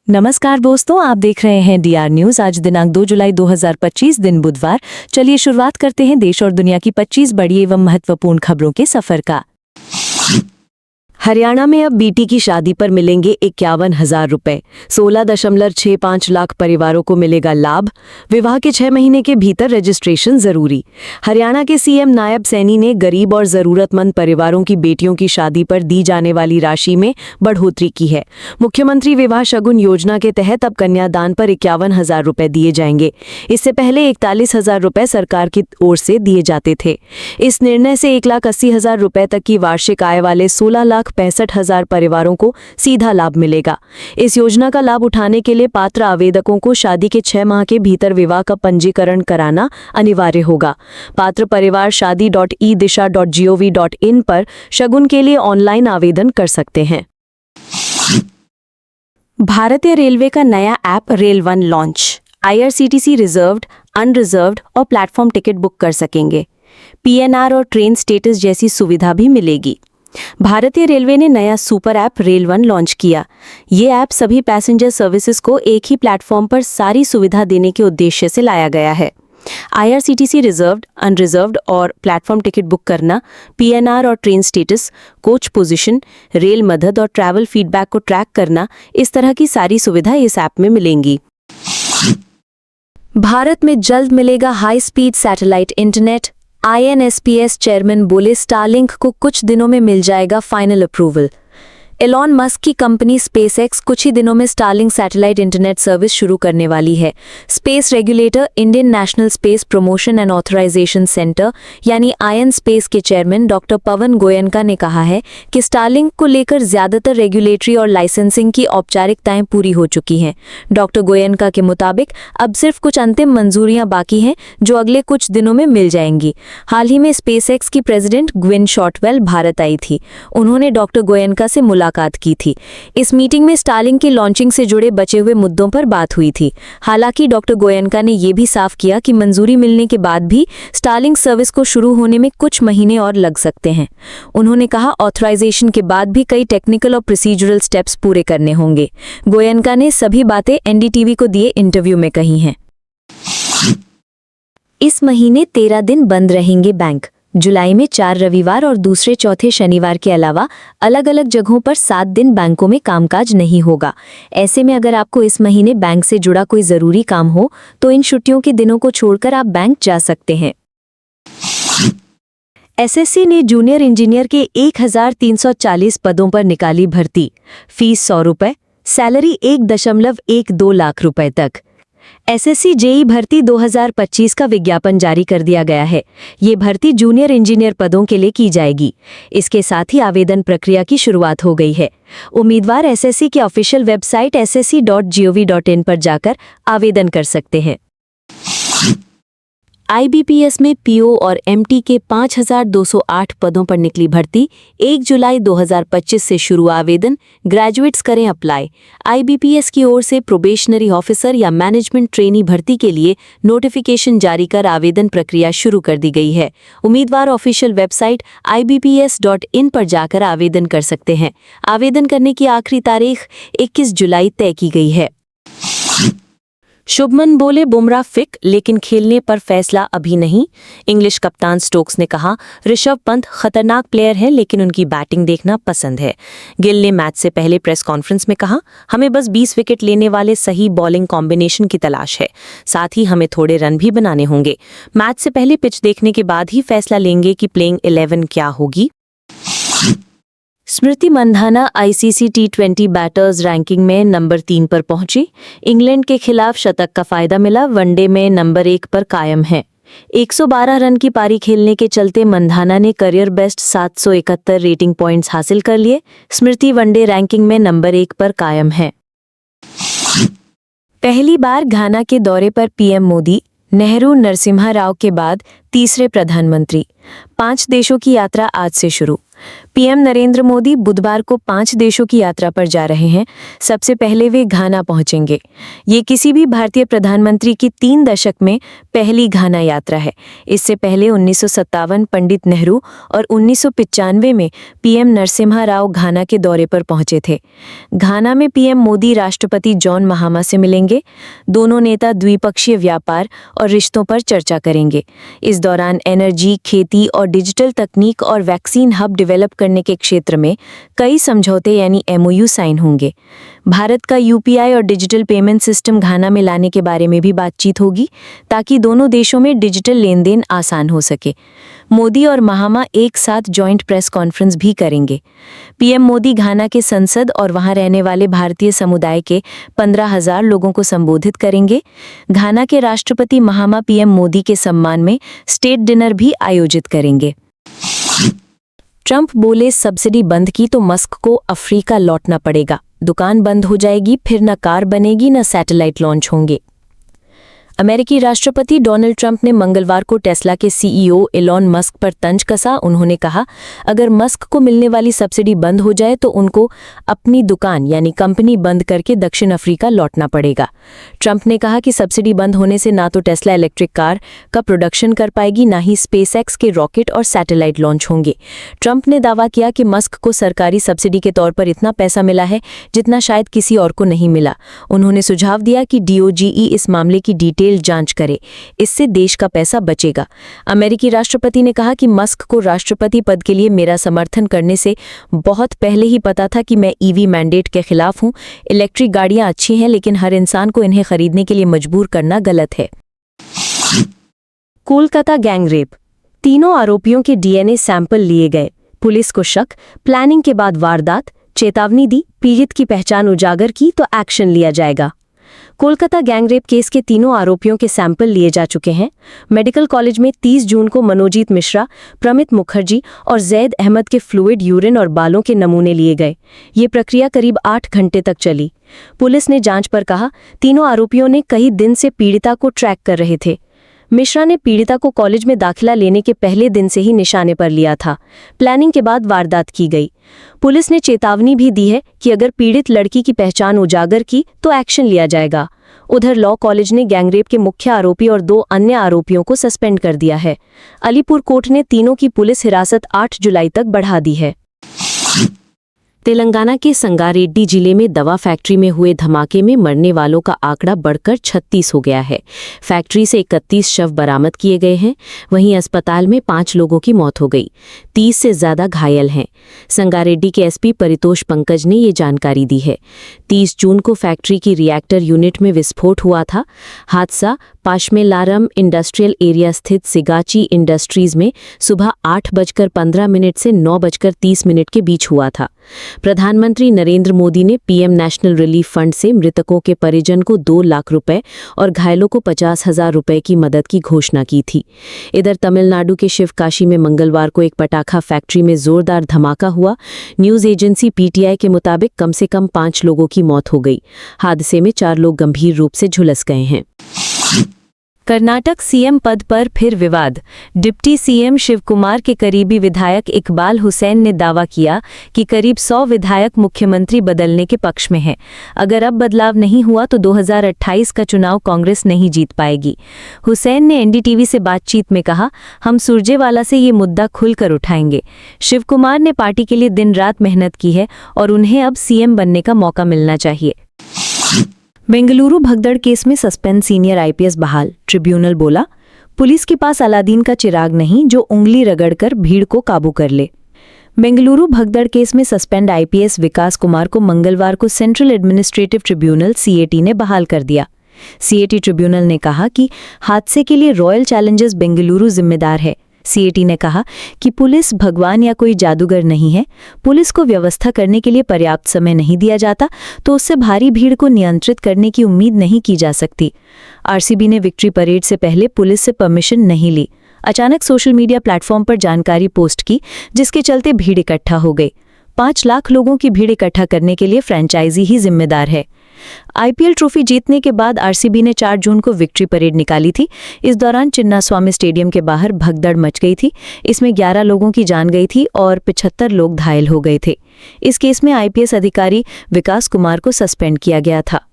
नमस्कार दोस्तों, आप देख रहे हैं डीआर न्यूज। आज दिनांक 2 जुलाई 2025 दिन बुधवार। चलिए शुरुआत करते हैं देश और दुनिया की 25 बड़ी एवं महत्वपूर्ण खबरों के सफर का। हरियाणा में अब बेटी की शादी पर मिलेंगे 51,000 रुपए। 16.65 लाख परिवारों को मिलेगा लाभ। विवाह के 6 महीने के भीतर रजिस्ट्रेशन जरूरी। हरियाणा के सीएम नायब सैनी ने गरीब और जरूरतमंद परिवारों की बेटियों की शादी पर दी जाने वाली राशि में बढ़ोतरी की है। मुख्यमंत्री विवाह शगुन योजना के तहत अब कन्यादान पर 51,000 रुपए दिए जाएंगे। इससे पहले 41,000 रुपए सरकार की ओर से दिए जाते थे। इस निर्णय से 1,80,000 रुपए तक की वार्षिक आय वाले 16,65,000 परिवारों को सीधा लाभ मिलेगा। इस योजना का लाभ उठाने के लिए पात्र आवेदकों को शादी के 6 माह के भीतर विवाह का पंजीकरण कराना अनिवार्य होगा। पात्र परिवार shadi.edisha.gov.in पर शगुन के लिए ऑनलाइन आवेदन कर सकते हैं। भारतीय रेलवे का नया app rail one launch. IRCTC reserved, unreserved और प्लेटफॉर्म टिकट बुक कर सकेंगे। PNR और ट्रेन स्टेटस जैसी सुविधा भी मिलेगी। भारतीय रेलवे ने नया super app rail one launch किया। ये ऐप सभी पैसेंजर सर्विसेज को एक ही प्लेटफॉर्म पर सारी सुविधा देने के उद्देश्य से लाया गया है। IRCTC रिजर्व्ड, अनरिजर्व्ड और प्लेटफॉर्म टिकट बुक करना, PNR और train status, coach position, rail मदद और ट्रैवल फीडबैक को ट्रैक करना, इस तरह की सारी सुविधा इस ऐप में मिलेंगी। भारत में जल्द मिलेगा high speed satellite internet. INSPS chairman बोले स्टारलिंक को कुछ दिनों में मिल जाएगा फाइनल अप्रूवल। एलॉन मस्क की कंपनी स्पेसएक्स कुछ ही दिनों में स्टारलिंक सैटेलाइट इंटरनेट सर्विस शुरू करने वाली है। Space regulator Indian national space promotion and authorisation centre यानी INSPACE के चेयरमैन डॉक्टर पवन गोयनका ने कहा है कि स्टारलिंक को लेकर ज्यादातर रेगुलेटरी और लाइसेंसिंग की औपचारिकताएं पूरी हो चुकी हैं। डॉक्टर गोयनका के मुताबिक अब सिर्फ कुछ अंतिम मंजूरियां बाकी हैं जो अगले कुछ दिनों में मिल जाएंगी। हाल ही में स्पेसएक्स की प्रेसिडेंट ग्विन शॉर्टवेल भारत आई थी। उन्होंने डॉक्टर गोयनका से मुलाकात की थी। इस मीटिंग में स्टारलिंक की लॉन्चिंग से जुड़े बचे हुए मुद्दों पर बात हुई थी। हालांकि डॉक्टर गोयनका ने यह भी साफ किया कि मंजूरी मिलने के बाद भी स्टारलिंक सर्विस को शुरू होने में कुछ महीने और लग सकते हैं। उन्होंने कहा ऑथराइजेशन के बाद भी कई टेक्निकल और प्रोसीजरल स्टेप्स पूरे करने होंगे। गोयनका ने सभी बातें NDTV को दिए इंटरव्यू में कही हैं। इस महीने 13 दिन बंद रहेंगे बैंक। जुलाई में 4 रविवार और दूसरे चौथे शनिवार के अलावा अलग अलग जगहों पर 7 दिन बैंकों में कामकाज नहीं होगा। ऐसे में अगर आपको इस महीने बैंक से जुड़ा कोई ज़रूरी काम हो तो इन छुट्टियों के दिनों को छोड़कर आप बैंक जा सकते हैं। SSC ने जूनियर इंजीनियर के 1,340 पदों पर निकाली भर्ती। फीस 100 रुपये, सैलरी 1.12 लाख रुपए तक। SSC JEE भर्ती 2025 का विज्ञापन जारी कर दिया गया है। ये भर्ती जूनियर इंजीनियर पदों के लिए की जाएगी। इसके साथ ही आवेदन प्रक्रिया की शुरुआत हो गई है। उम्मीदवार SSC की ऑफिशियल वेबसाइट ssc.gov.in पर जाकर आवेदन कर सकते हैं। IBPS में PO और MT के 5,208 पदों पर निकली भर्ती। 1 जुलाई 2025 से शुरू आवेदन। ग्रेजुएट्स करें अप्लाई। IBPS की ओर से प्रोबेशनरी ऑफिसर या मैनेजमेंट ट्रेनी भर्ती के लिए नोटिफिकेशन जारी कर आवेदन प्रक्रिया शुरू कर दी गई है। उम्मीदवार ऑफिशियल वेबसाइट ibps.in पर जाकर आवेदन कर सकते हैं। आवेदन करने की आखिरी तारीख 21 जुलाई तय की गई है। शुभमन बोले बुमराह फिट लेकिन खेलने पर फैसला अभी नहीं। इंग्लिश कप्तान स्टोक्स ने कहा ऋषभ पंत खतरनाक प्लेयर है लेकिन उनकी बैटिंग देखना पसंद है। गिल ने मैच से पहले प्रेस कॉन्फ्रेंस में कहा हमें बस 20 विकेट लेने वाले सही बॉलिंग कॉम्बिनेशन की तलाश है, साथ ही हमें थोड़े रन भी बनाने होंगे। मैच से पहले पिच देखने के बाद ही फैसला लेंगे कि प्लेइंग 11 क्या होगी। Smriti Mandhana ICC T20 batters ranking में नंबर 3 पर पहुंची। इंग्लैंड के खिलाफ शतक का फायदा मिला। वनडे में नंबर 1 पर कायम है। 112 रन की पारी खेलने के चलते मंधाना ने करियर बेस्ट 771 रेटिंग पॉइंट्स हासिल कर लिए। स्मृति वनडे रैंकिंग में नंबर 1 पर कायम है। पहली बार घाना के दौरे पर PM मोदी। नेहरू नरसिम्हा राव के बाद तीसरे प्रधानमंत्री। 5 देशों की यात्रा आज से शुरू। पीएम नरेंद्र मोदी बुधवार को 5 देशों की यात्रा पर जा रहे हैं। सबसे पहले वे घाना पहुंचेंगे। ये किसी भी भारतीय प्रधानमंत्री की 3 दशक में पहली घाना यात्रा है। इससे पहले 1957 पंडित नेहरू और 1995 में पीएम नरसिम्हा राव घाना के दौरे पर पहुंचे थे। घाना में पीएम मोदी राष्ट्रपति जॉन महामा से मिलेंगे। दोनों नेता द्विपक्षीय व्यापार और रिश्तों पर चर्चा करेंगे। इस दौरान एनर्जी, खेती और डिजिटल तकनीक और वैक्सीन हब डेवलप करने के क्षेत्र में कई समझौते यानी एमओयू साइन होंगे। भारत का यूपीआई और डिजिटल पेमेंट सिस्टम घाना में लाने के बारे में भी बातचीत होगी ताकि दोनों देशों में डिजिटल लेन देन आसान हो सके। मोदी और महामा एक साथ जॉइंट प्रेस कॉन्फ्रेंस भी करेंगे। पीएम मोदी घाना के संसद और वहां रहने वाले भारतीय समुदाय के 15,000 लोगों को संबोधित करेंगे। घाना के राष्ट्रपति महामा पीएम मोदी के सम्मान में स्टेट डिनर भी आयोजित करेंगे। ट्रंप बोले सब्सिडी बंद की तो मस्क को अफ्रीका लौटना पड़ेगा। दुकान बंद हो जाएगी, फिर न कार बनेगी न सैटेलाइट लॉन्च होंगे। अमेरिकी राष्ट्रपति डोनाल्ड ट्रंप ने मंगलवार को टेस्ला के सीईओ एलॉन मस्क पर तंज कसा। उन्होंने कहा, अगर मस्क को मिलने वाली सब्सिडी बंद हो जाए तो उनको अपनी दुकान यानी कंपनी बंद करके दक्षिण अफ्रीका लौटना पड़ेगा। ट्रंप ने कहा कि सब्सिडी बंद होने से ना तो टेस्ला इलेक्ट्रिक कार का प्रोडक्शन कर पाएगी, ना ही स्पेसएक्स के रॉकेट और सैटेलाइट लॉन्च होंगे। ट्रंप ने दावा किया कि मस्क को सरकारी सब्सिडी के तौर पर इतना पैसा मिला है जितना शायद किसी और को नहीं मिला। उन्होंने सुझाव दिया कि डीओजीई इस मामले की डिटेल जांच करे, इससे देश का पैसा बचेगा। अमेरिकी राष्ट्रपति ने कहा कि मस्क को राष्ट्रपति पद के लिए मेरा समर्थन करने से बहुत पहले ही पता था कि मैं ईवी मैंडेट के खिलाफ हूं। इलेक्ट्रिक गाड़ियां अच्छी हैं, लेकिन हर इंसान को इन्हें खरीदने के लिए मजबूर करना गलत है। कोलकाता गैंगरेप, तीनों आरोपियों के डीएनए सैंपल लिए गए। पुलिस को शक, प्लानिंग के बाद वारदात, चेतावनी दी, पीड़ित की पहचान उजागर की तो एक्शन लिया जाएगा। कोलकाता गैंगरेप केस के तीनों आरोपियों के सैंपल लिए जा चुके हैं। मेडिकल कॉलेज में 30 जून को मनोजीत मिश्रा, प्रमित मुखर्जी और जैद अहमद के फ्लूइड, यूरिन और बालों के नमूने लिए गए। ये प्रक्रिया करीब 8 घंटे तक चली। पुलिस ने जांच पर कहा, तीनों आरोपियों ने कई दिन से पीड़िता को ट्रैक कर रहे थे। मिश्रा ने पीड़िता को कॉलेज में दाखिला लेने के पहले दिन से ही निशाने पर लिया था। प्लानिंग के बाद वारदात की गई। पुलिस ने चेतावनी भी दी है कि अगर पीड़ित लड़की की पहचान उजागर की तो एक्शन लिया जाएगा। उधर लॉ कॉलेज ने गैंगरेप के मुख्य आरोपी और 2 अन्य आरोपियों को सस्पेंड कर दिया है। अलीपुर कोर्ट ने तीनों की पुलिस हिरासत 8 जुलाई तक बढ़ा दी है। तेलंगाना के संगारेड्डी जिले में दवा फैक्ट्री में हुए धमाके में मरने वालों का आंकड़ा बढ़कर 36 हो गया है। फैक्ट्री से 31 शव बरामद किए गए हैं। वहीं अस्पताल में 5 लोगों की मौत हो गई, 30 से ज्यादा घायल हैं। संगारेड्डी के एसपी परितोष पंकज ने ये जानकारी दी है। 30 जून को फैक्ट्री की रिएक्टर यूनिट में विस्फोट हुआ था। हादसा पाशमेलारम इंडस्ट्रियल एरिया स्थित सिगाची इंडस्ट्रीज में सुबह 8:15 से 9:30 के बीच हुआ था। प्रधानमंत्री नरेंद्र मोदी ने पीएम नेशनल रिलीफ फंड से मृतकों के परिजन को 2 लाख रुपए और घायलों को 50,000 रुपए की मदद की घोषणा की थी। इधर तमिलनाडु के शिवकाशी में मंगलवार को एक पटाखा फैक्ट्री में जोरदार धमाका हुआ। न्यूज एजेंसी पीटीआई के मुताबिक कम से कम 5 लोगों की मौत हो गई। हादसे में 4 लोग गंभीर रूप से झुलस गए हैं। कर्नाटक सीएम पद पर फिर विवाद। डिप्टी सीएम शिवकुमार के करीबी विधायक इकबाल हुसैन ने दावा किया कि करीब 100 विधायक मुख्यमंत्री बदलने के पक्ष में हैं। अगर अब बदलाव नहीं हुआ तो 2028 का चुनाव कांग्रेस नहीं जीत पाएगी। हुसैन ने एनडीटीवी से बातचीत में कहा, हम सुरजेवाला से ये मुद्दा खुलकर उठाएंगे। शिवकुमार ने पार्टी के लिए दिन रात मेहनत की है और उन्हें अब सीएम बनने का मौका मिलना चाहिए। बेंगलुरु भगदड़ केस में सस्पेंड सीनियर आईपीएस बहाल। ट्रिब्यूनल बोला, पुलिस के पास अलादीन का चिराग नहीं जो उंगली रगड़कर भीड़ को काबू कर ले। बेंगलुरु भगदड़ केस में सस्पेंड आईपीएस विकास कुमार को मंगलवार को सेंट्रल एडमिनिस्ट्रेटिव ट्रिब्यूनल सीएटी ने बहाल कर दिया। सीएटी ट्रिब्यूनल ने कहा कि हादसे के लिए रॉयल चैलेंजर्स बेंगलुरु जिम्मेदार है। सीएटी ने कहा कि पुलिस भगवान या कोई जादूगर नहीं है। पुलिस को व्यवस्था करने के लिए पर्याप्त समय नहीं दिया जाता तो उससे भारी भीड़ को नियंत्रित करने की उम्मीद नहीं की जा सकती। आरसीबी ने विक्ट्री परेड से पहले पुलिस से परमिशन नहीं ली। अचानक सोशल मीडिया प्लेटफॉर्म पर जानकारी पोस्ट की, जिसके चलते भीड़ इकट्ठा हो गई। 5 लाख लोगों की भीड़ इकट्ठा करने के लिए फ्रेंचाइजी ही जिम्मेदार है। आईपीएल ट्रॉफी जीतने के बाद आरसीबी ने 4 जून को विक्ट्री परेड निकाली थी। इस दौरान चिन्नास्वामी स्टेडियम के बाहर भगदड़ मच गई थी। इसमें 11 लोगों की जान गई थी और 75 लोग घायल हो गए थे। इस केस में आईपीएस अधिकारी विकास कुमार को सस्पेंड किया गया था।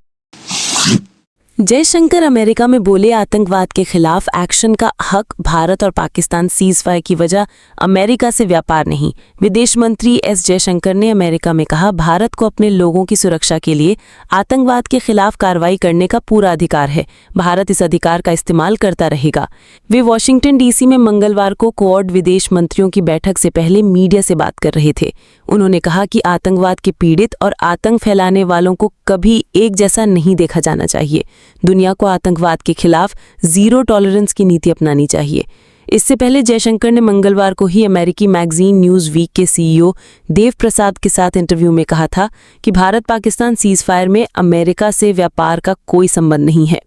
जयशंकर अमेरिका में बोले, आतंकवाद के खिलाफ एक्शन का हक भारत और पाकिस्तान सीज़फायर की वजह अमेरिका से व्यापार नहीं। विदेश मंत्री एस जयशंकर ने अमेरिका में कहा, भारत को अपने लोगों की सुरक्षा के लिए आतंकवाद के खिलाफ कार्रवाई करने का पूरा अधिकार है। भारत इस अधिकार का इस्तेमाल करता रहेगा। वे वॉशिंगटन डीसी में मंगलवार को क्वाड विदेश मंत्रियों की बैठक से पहले मीडिया से बात कर रहे थे। उन्होंने कहा कि आतंकवाद के पीड़ित और आतंक फैलाने वालों को कभी एक जैसा नहीं देखा जाना चाहिए। दुनिया को आतंकवाद के खिलाफ जीरो टॉलरेंस की नीति अपनानी चाहिए। इससे पहले जयशंकर ने मंगलवार को ही अमेरिकी मैगजीन न्यूज़ वीक के सीईओ देव प्रसाद के साथ इंटरव्यू में कहा था कि भारत पाकिस्तान सीज़फायर में अमेरिका से व्यापार का कोई संबंध नहीं है।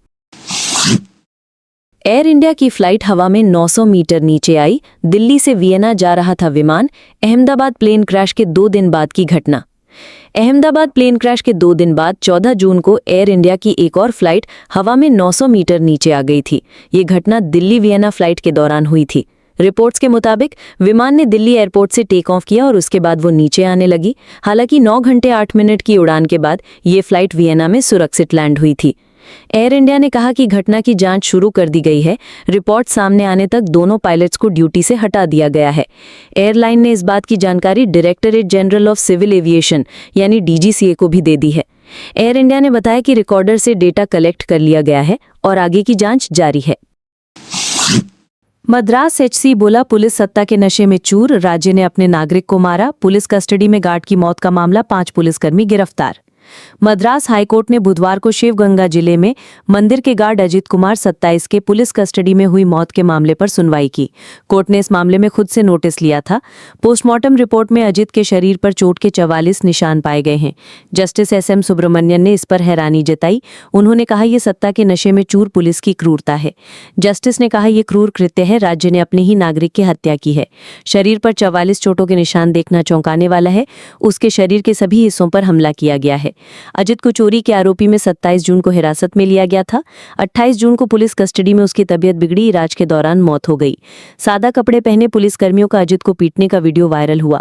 एयर इंडिया की फ्लाइट हवा में 900 मीटर नीचे आई। दिल्ली से वियना जा रहा था विमान। अहमदाबाद प्लेन क्रैश के 2 दिन बाद की घटना। अहमदाबाद प्लेन क्रैश के 2 दिन बाद 14 जून को एयर इंडिया की एक और फ्लाइट हवा में 900 मीटर नीचे आ गई थी। ये घटना दिल्ली वियना फ्लाइट के दौरान हुई थी। रिपोर्ट्स के मुताबिक विमान ने दिल्ली एयरपोर्ट से टेक ऑफ किया और उसके बाद वो नीचे आने लगी। हालांकि 9 घंटे 8 मिनट की उड़ान के बाद ये फ्लाइट वियना में सुरक्षित लैंड हुई थी। एयर इंडिया ने कहा कि घटना की जांच शुरू कर दी गई है। रिपोर्ट सामने आने तक दोनों पायलट्स को ड्यूटी से हटा दिया गया है। एयरलाइन ने इस बात की जानकारी directorate general of civil aviation यानी डीजीसीए को भी दे दी है। एयर इंडिया ने बताया कि रिकॉर्डर से डेटा कलेक्ट कर लिया गया है और आगे की जांच जारी है। मद्रास एचसी बोला, पुलिस सत्ता के नशे में चूर, राज्य ने अपने नागरिक को मारा। पुलिस कस्टडी में गार्ड की मौत का मामला, 5 पुलिसकर्मी गिरफ्तार। मद्रास हाईकोर्ट ने बुधवार को शिवगंगा जिले में मंदिर के गार्ड अजित कुमार 27 के पुलिस कस्टडी में हुई मौत के मामले पर सुनवाई की। कोर्ट ने इस मामले में खुद से नोटिस लिया था। पोस्टमार्टम रिपोर्ट में अजित के शरीर पर चोट के 44 निशान पाए गए हैं। जस्टिस SM सुब्रमण्यन ने इस पर हैरानी जताई। उन्होंने कहा, यह सत्ता के नशे में चूर पुलिस की क्रूरता है। जस्टिस ने कहा, यह क्रूर कृत्य है। राज्य ने अपने ही नागरिक की हत्या की है। शरीर पर 44 चोटों के निशान देखना चौंकाने वाला है। उसके शरीर के सभी हिस्सों पर हमला किया गया है। अजित को चोरी के आरोपी में 27 जून को हिरासत में लिया गया था। 28 जून को पुलिस कस्टडी में उसकी तबीयत बिगड़ी। इलाज के दौरान मौत हो गई। सादा कपड़े पहने पुलिसकर्मियों का अजित को पीटने का वीडियो वायरल हुआ।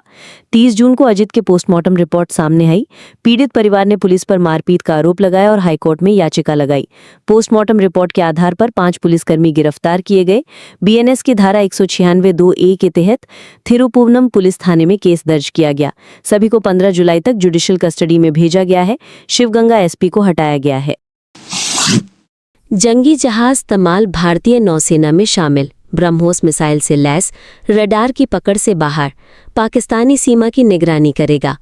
30 जून को अजित के पोस्टमार्टम रिपोर्ट सामने आई। पीड़ित परिवार ने पुलिस पर मारपीट का आरोप लगाया और हाईकोर्ट में याचिका लगाई। पोस्टमार्टम रिपोर्ट के आधार पर 5 पुलिसकर्मी गिरफ्तार किए गए। बीएनएस की धारा 196(2)(a) के तहत थिरुपुवनम पुलिस थाने में केस दर्ज किया गया। सभी को 15 जुलाई तक जुडिशियल कस्टडी में भेजा गया है। शिवगंगा एसपी को हटाया गया है। जंगी जहाज तमाल भारतीय नौसेना में शामिल, ब्रह्मोस मिसाइल से लैस, रडार की पकड़ से बाहर, पाकिस्तानी सीमा की निगरानी करेगा।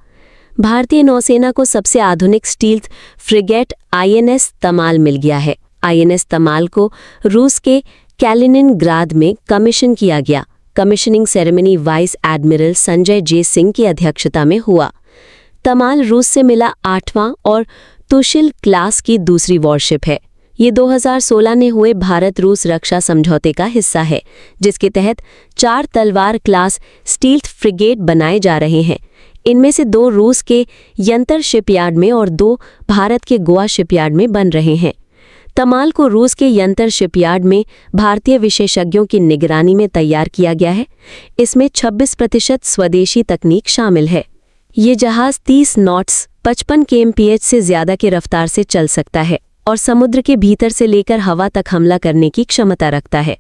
भारतीय नौसेना को सबसे आधुनिक स्टील्थ फ्रिगेट INS तमाल मिल गया है। INS तमाल को रूस के कैलिनिनग्राद में कमीशन किया गया। Commissioning ceremony vice admiral Sanjay J. Singh की अध्यक्षता में हुआ। तमाल रूस से मिला 8वां और तुशिल क्लास की दूसरी वॉरशिप है। ये 2016 में हुए भारत रूस रक्षा समझौते का हिस्सा है, जिसके तहत 4 तलवार क्लास स्टील्थ फ्रिगेट बनाए जा रहे हैं। इनमें से 2 रूस के यंतर शिपयार्ड में और 2 भारत के गोवा शिपयार्ड में बन रहे हैं। तमाल को रूस के यंतर शिपयार्ड में भारतीय विशेषज्ञों की निगरानी में तैयार किया गया है। इसमें 26% स्वदेशी तकनीक शामिल है। ये जहाज 30 नॉट्स 55 kmph से ज्यादा की रफ्तार से चल सकता है और समुद्र के भीतर से लेकर हवा तक हमला करने की क्षमता रखता है।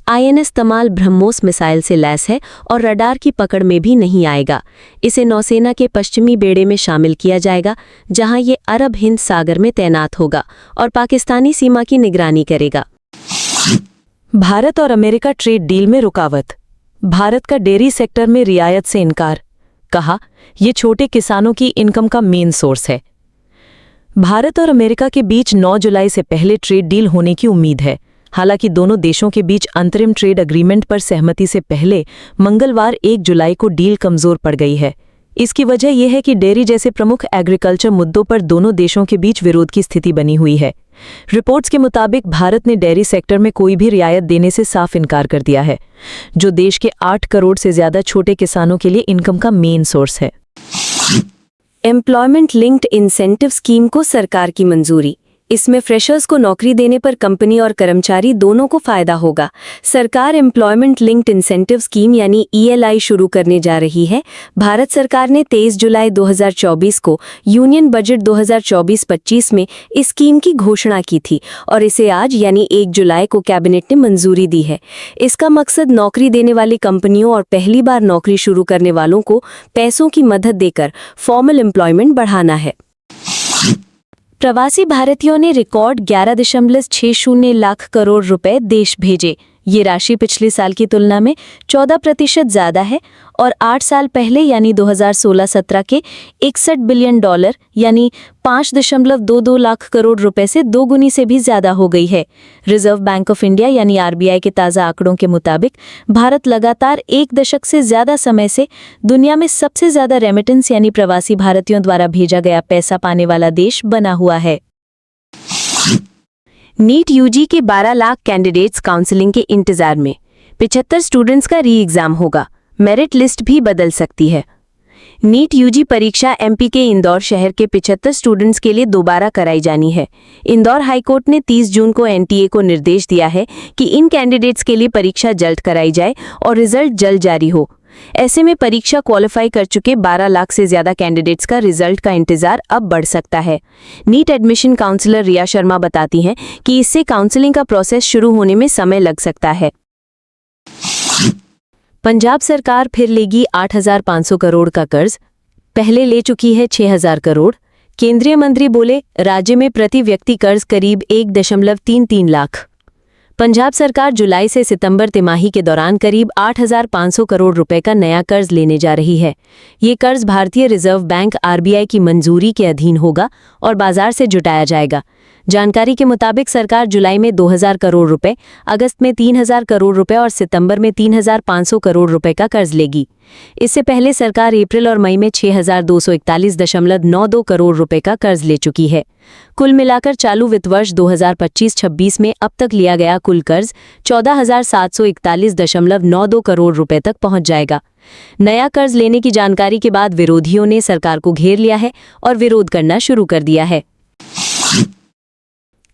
INS तमाल ब्रह्मोस मिसाइल से लैस है और रडार की पकड़ में भी नहीं आएगा। इसे नौसेना के पश्चिमी बेड़े में शामिल किया जाएगा, जहां ये अरब हिंद सागर में तैनात होगा और पाकिस्तानी सीमा की निगरानी करेगा। भारत और अमेरिका ट्रेड डील में रुकावट, भारत का डेयरी सेक्टर में रियायत से इनकार, कहा ये छोटे किसानों की इनकम का मेन सोर्स है। भारत और अमेरिका के बीच 9 जुलाई से पहले ट्रेड डील होने की उम्मीद है। हालांकि दोनों देशों के बीच अंतरिम ट्रेड एग्रीमेंट पर सहमति से पहले मंगलवार 1 जुलाई को डील कमजोर पड़ गई है। इसकी वजह यह है कि डेयरी जैसे प्रमुख एग्रीकल्चर मुद्दों पर दोनों देशों के बीच विरोध की स्थिति बनी हुई है। रिपोर्ट्स के मुताबिक भारत ने डेयरी सेक्टर में कोई भी रियायत देने से साफ इनकार कर दिया है, जो देश के 8 करोड़ से ज्यादा छोटे किसानों के लिए इनकम का मेन सोर्स है। एम्प्लॉयमेंट लिंक्ड इंसेंटिव स्कीम को सरकार की मंजूरी। इसमें फ्रेशर्स को नौकरी देने पर कंपनी और कर्मचारी दोनों को फायदा होगा। सरकार एम्प्लॉयमेंट लिंक्ड इंसेंटिव स्कीम यानी ELI शुरू करने जा रही है। भारत सरकार ने 23 जुलाई 2024 को यूनियन बजट 2024-25 में इस स्कीम की घोषणा की थी और इसे आज यानी 1 जुलाई को कैबिनेट ने मंजूरी दी है। इसका मकसद नौकरी देने वाली कंपनियों और पहली बार नौकरी शुरू करने वालों को पैसों की मदद देकर फॉर्मल एम्प्लॉयमेंट बढ़ाना है। प्रवासी भारतीयों ने रिकॉर्ड 11.60 लाख करोड़ रुपए देश भेजे। ये राशि पिछले साल की तुलना में 14% ज़्यादा है और 8 साल पहले यानी 2016-17 के $61 बिलियन यानी 5.22 लाख करोड़ रुपए से दोगुनी से भी ज़्यादा हो गई है। रिजर्व बैंक ऑफ इंडिया यानी RBI के ताज़ा आंकड़ों के मुताबिक भारत लगातार 1 दशक से ज़्यादा समय से दुनिया में सबसे ज़्यादा रेमिटेंस यानी प्रवासी भारतीयों द्वारा भेजा गया पैसा पाने वाला देश बना हुआ है। नीट UG के 12 लाख कैंडिडेट्स काउंसलिंग के इंतजार में। 75 स्टूडेंट्स का री एग्जाम होगा। मेरिट लिस्ट भी बदल सकती है। नीट UG परीक्षा MP के इंदौर शहर के 75 स्टूडेंट्स के लिए दोबारा कराई जानी है। इंदौर हाईकोर्ट ने 30 जून को NTA को निर्देश दिया है कि इन कैंडिडेट्स के लिए परीक्षा जल्द कराई जाए और रिजल्ट जल्द जारी हो। ऐसे में परीक्षा क्वालिफाई कर चुके 12 लाख से ज्यादा कैंडिडेट्स का रिजल्ट का इंतजार अब बढ़ सकता है। NEET admission counsellor Riya Sharma बताती हैं कि इससे काउंसलिंग का प्रोसेस शुरू होने में समय लग सकता है। पंजाब सरकार फिर लेगी 8,500 करोड़ का कर्ज, पहले ले चुकी है 6,000 करोड़। केंद्रीय मंत्री बोले राज्य में प्रति व्यक्ति कर्ज करीब 1.33 लाख। पंजाब सरकार जुलाई से सितंबर तिमाही के दौरान करीब 8,500 करोड़ रुपए का नया कर्ज लेने जा रही है। ये कर्ज भारतीय रिजर्व बैंक RBI की मंजूरी के अधीन होगा और बाजार से जुटाया जाएगा। जानकारी के मुताबिक सरकार जुलाई में 2,000 करोड़ रुपए, अगस्त में 3,000 करोड़ रुपए और सितंबर में 3,500 करोड़ रुपए का कर्ज लेगी। इससे पहले सरकार अप्रैल और मई में 6,241.92 करोड़ रुपए का कर्ज ले चुकी है। कुल मिलाकर चालू वित्त वर्ष 2025-26 में अब तक लिया गया कुल कर्ज 14,741.92 करोड़ रुपए तक पहुंच जाएगा। नया कर्ज लेने की जानकारी के बाद विरोधियों ने सरकार को घेर लिया है और विरोध करना शुरू कर दिया है।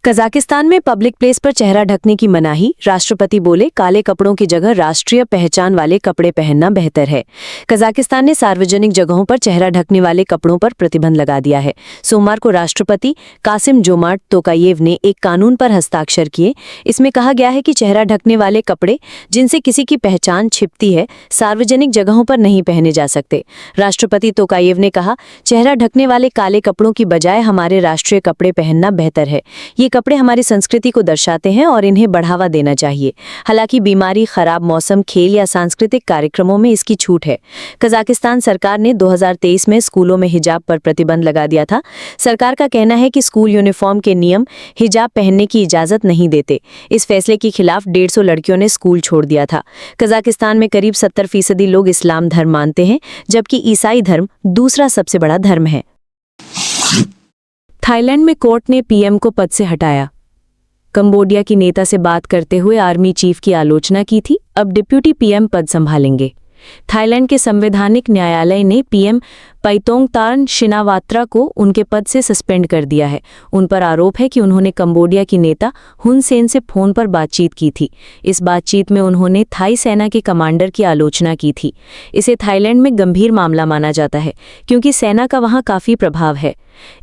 कजाकिस्तान में पब्लिक प्लेस पर चेहरा ढकने की मनाही। राष्ट्रपति बोले काले कपड़ों की जगह राष्ट्रीय पहचान वाले कपड़े पहनना बेहतर है। कजाकिस्तान ने सार्वजनिक जगहों पर चेहरा ढकने वाले कपड़ों पर प्रतिबंध लगा दिया है। सोमवार को राष्ट्रपति कासिम जोमार्ट तोकायेव ने एक कानून पर हस्ताक्षर किए। इसमें कहा गया है कि चेहरा ढकने वाले कपड़े जिनसे किसी की पहचान छिपती है सार्वजनिक जगहों पर नहीं पहने जा सकते। राष्ट्रपति तोकायेव ने कहा चेहरा ढकने वाले काले कपड़ों की बजाय हमारे राष्ट्रीय कपड़े पहनना बेहतर है। ये कपड़े हमारी संस्कृति को दर्शाते हैं और इन्हें बढ़ावा देना चाहिए। हालांकि बीमारी, खराब मौसम, खेल या सांस्कृतिक कार्यक्रमों में इसकी छूट है। कजाकिस्तान सरकार ने 2023 में स्कूलों में हिजाब पर प्रतिबंध लगा दिया था। सरकार का कहना है कि स्कूल यूनिफॉर्म के नियम हिजाब पहनने की इजाजत नहीं देते। इस फैसले के खिलाफ 150 लड़कियों ने स्कूल छोड़ दिया था। कजाकिस्तान में करीब 70% लोग इस्लाम धर्म मानते हैं, जबकि ईसाई धर्म दूसरा सबसे बड़ा धर्म है। थाईलैंड में कोर्ट ने PM को पद से हटाया। कंबोडिया की नेता से बात करते हुए आर्मी चीफ की आलोचना की थी, अब डिप्यूटी PM पद संभालेंगे। थाईलैंड के संवैधानिक न्यायालय ने PM पैतोंगतार्न शिनावात्रा को उनके पद से सस्पेंड कर दिया है। उन पर आरोप है कि उन्होंने कंबोडिया की नेता हुन सेन से फोन पर बातचीत की थी। इस बातचीत में उन्होंने थाई सेना के कमांडर की आलोचना की थी। इसे थाईलैंड में गंभीर मामला माना जाता है क्योंकि सेना का वहां काफी प्रभाव है।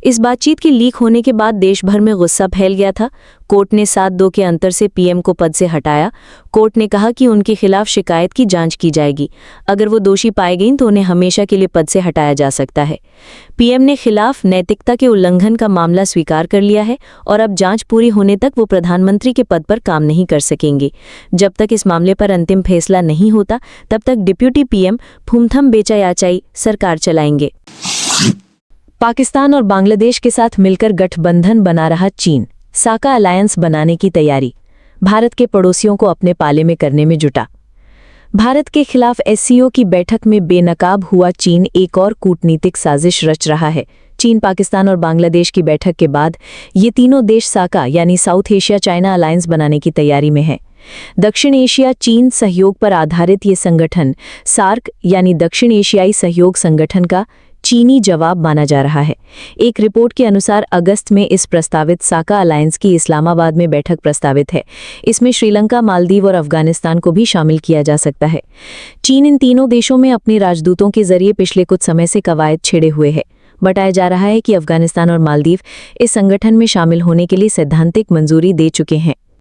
इस बातचीत के लीक होने के बाद देश भर में गुस्सा फैल गया था। कोर्ट ने 7-2 के अंतर से PM को पद से हटाया। कोर्ट ने कहा कि उनके खिलाफ शिकायत की जांच की जाएगी। अगर वो दोषी पाए गई तो उन्हें हमेशा के लिए पद से हटाया जा सकता है। PM ने खिलाफ नैतिकता के उल्लंघन का मामला स्वीकार कर लिया है और अब जांच पूरी होने तक वो प्रधानमंत्री के पद पर काम नहीं कर सकेंगे। जब तक इस मामले पर अंतिम फैसला नहीं होता तब तक डिप्यूटी PM फुमथम बेचायाचाई सरकार चलाएंगे। पाकिस्तान और बांग्लादेश के साथ मिलकर गठबंधन बना रहा चीन, साका अलायंस बनाने की तैयारी। भारत के पड़ोसियों को अपने पाले में करने में जुटा। भारत के खिलाफ SCO की बैठक में बेनकाब हुआ चीन एक और कूटनीतिक साजिश रच रहा है। चीन, पाकिस्तान और बांग्लादेश की बैठक के बाद ये तीनों देश साका यानी साउथ एशिया चाइना अलायंस बनाने की तैयारी में है। दक्षिण एशिया चीन सहयोग पर आधारित ये संगठन सार्क यानी दक्षिण एशियाई सहयोग संगठन का चीनी जवाब माना जा रहा है। एक रिपोर्ट के अनुसार अगस्त में इस प्रस्तावित साका अलायंस की इस्लामाबाद में बैठक प्रस्तावित है। इसमें श्रीलंका, मालदीव और अफगानिस्तान को भी शामिल किया जा सकता है। चीन इन तीनों देशों में अपने राजदूतों के जरिए पिछले कुछ समय से कवायद छेड़े हुए है। बताया जा रहा है कि अफगानिस्तान और मालदीव इस संगठन में शामिल होने के लिए सैद्धांतिक मंजूरी दे चुके हैं।